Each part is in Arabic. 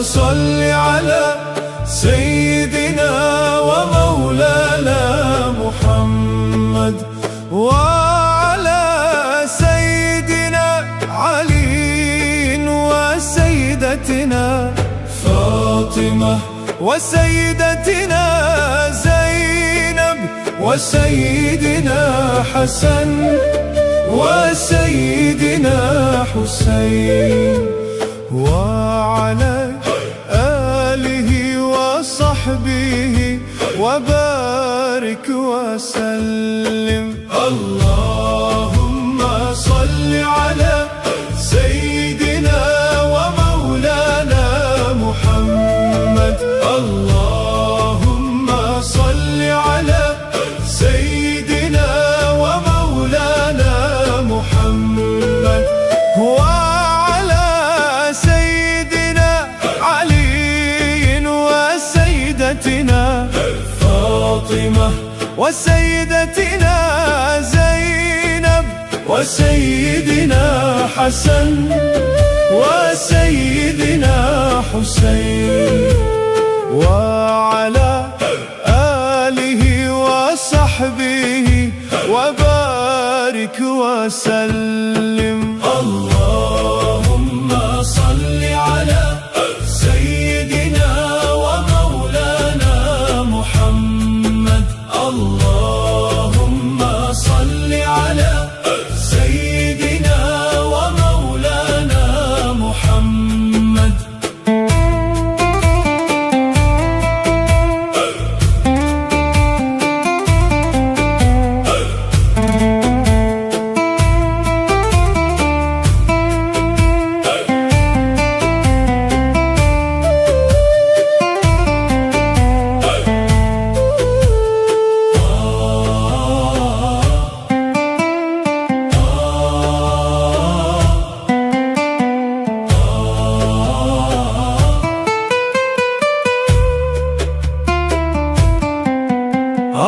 صل على سيدنا ومولانا محمد، وعلى سيدنا علي وسيدتنا فاطمة، وسيدتنا زينب، وسيدنا حسن، وسيدنا حسين، وعلى آله وصحبه وبارك وسلم. اللهم صل على سيدنا ومولانا محمد، اللهم صل على سيدنا ومولانا محمد، وعلى سيدنا علي وسيدتنا فاطمة، وسيدتنا زينب، وسيدنا حسن، وسيدنا حسين، وعلى آله وصحبه وبارك وسلم. اللهم صل على سيدنا ومولانا محمد، اللهم صل على سيدنا ومولانا محمد.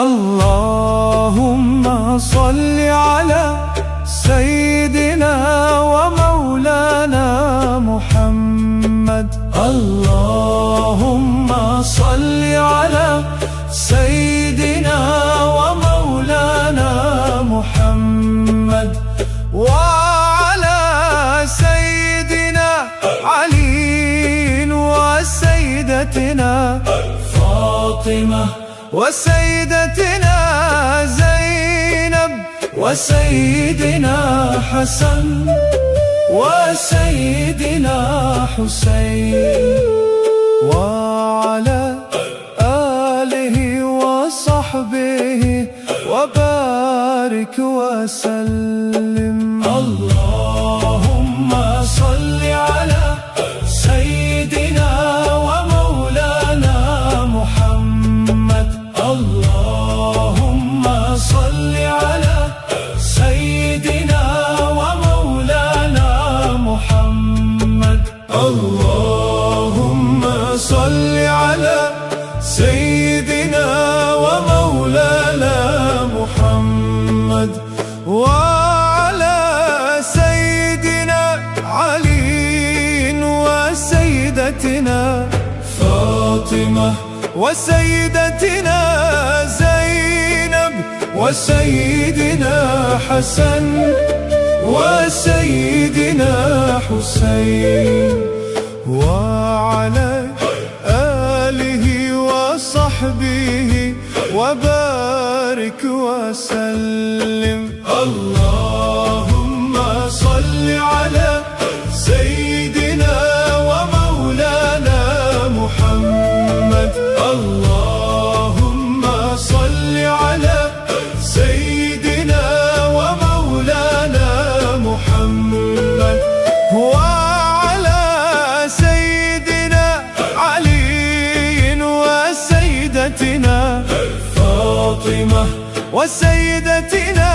اللهم صل على سيدنا ومولانا محمد، اللهم صل على سيدنا ومولانا محمد، وعلى سيدنا علي وسيدتنا فاطمة، وسيدتنا زينب، وسيدنا حسن، وسيدنا حسين، وعلى آله وصحبه وبارك وسلم. اللهم صل على سيدنا ومولانا محمد، اللهم صل على سيدنا ومولانا محمد، اللهم صل على سيدنا ومولانا محمد، وعلى سيدنا علي وسيدتنا فاطمة، وسيدتنا زينب، وسيدنا حسن، وسيدنا حسين، وعلى آله وصحبه وبارك وسلم. اللهم صل على سيدنا ومولانا محمد، اللهم صل على سيدنا ومولانا محمد، وعلى سيدنا علي وسيدتنا فاطمة، وسيدتنا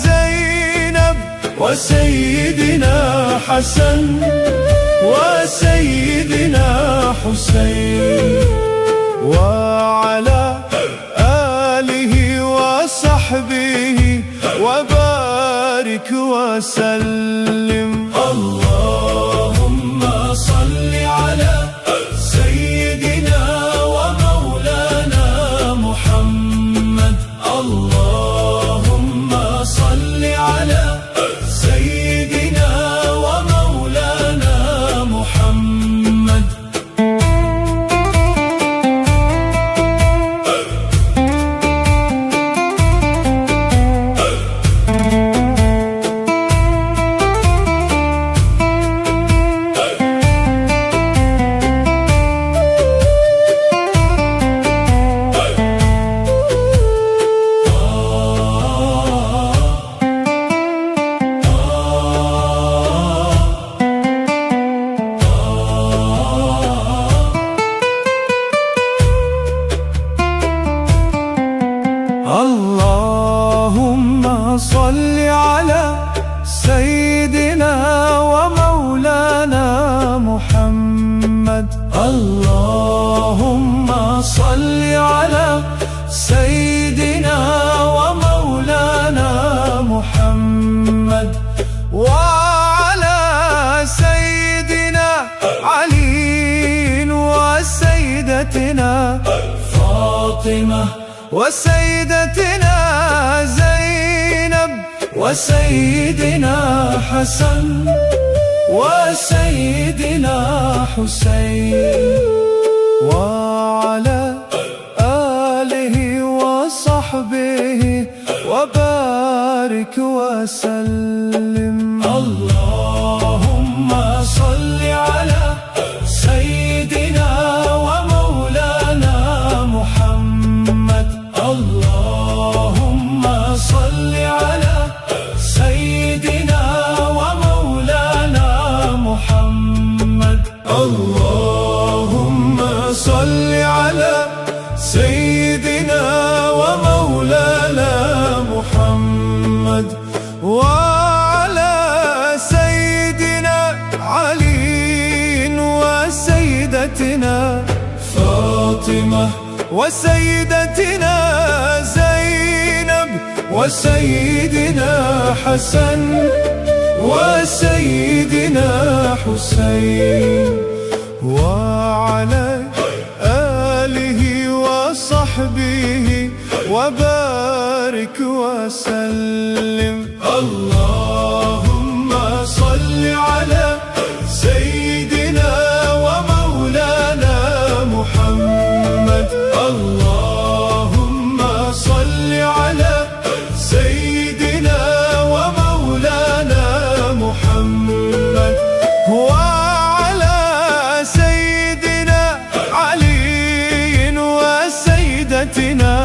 زينب، وسيدنا حسن، وسيدنا حسين، وعلى آله وصحبه وبارك وسلم. اللهم صل على محمد. اللهم صل على سيدنا ومولانا محمد، وعلى سيدنا علي وسيدتنا فاطمة، وسيدتنا زينب، وسيدنا حسن، وسيدنا حسين، وعلى آله وصحبه وبارك وسلم. اللهم صل على سيدنا ومولانا محمد. اللهم صل على سيدنا ومولانا محمد. اللهم صل على سيدنا ومولانا محمد، وعلى سيدنا علي وسيدتنا فاطمة، وسيدتنا زينب، وسيدنا حسن، وسيدنا حسين، وعلى آله وصحبه وبارك وسلم. اللهم صل على سيدنا ومولانا محمد. اللهم صل على سيدنا ومولانا محمد، وعلى سيدنا علي وسيدتنا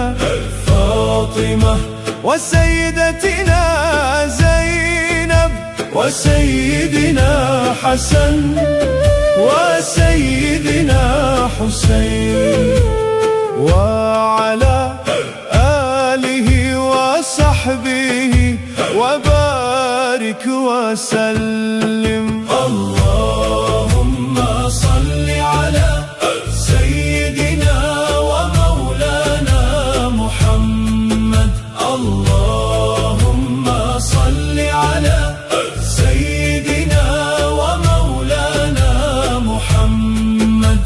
فاطمة، وسيدتنا زينب، وسيدنا حسن، وسيدنا حسين، وعلى آله وصحبه وبارك وسلم. اللهم صل على سيدنا ومولانا محمد. اللهم صل على سيدنا ومولانا محمد.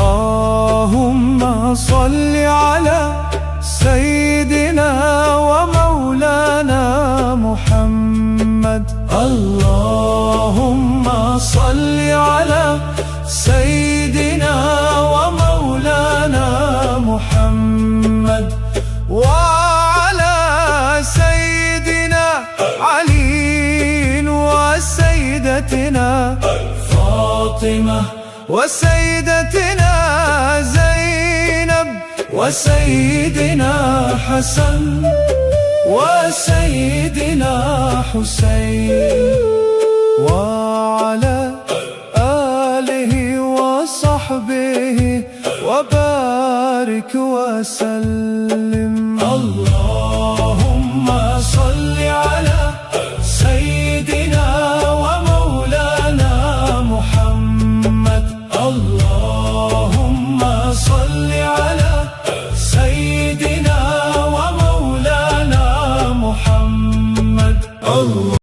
اللهم صل على سيدنا ومولانا محمد. اللهم صل على سيدنا ومولانا محمد، وعلى سيدنا علي وسيدتنا فاطمة، وسيدتنا زينب، وسيدنا حسن، وسيدنا حسين، وعلى آله وصحبه وبارك وسلم.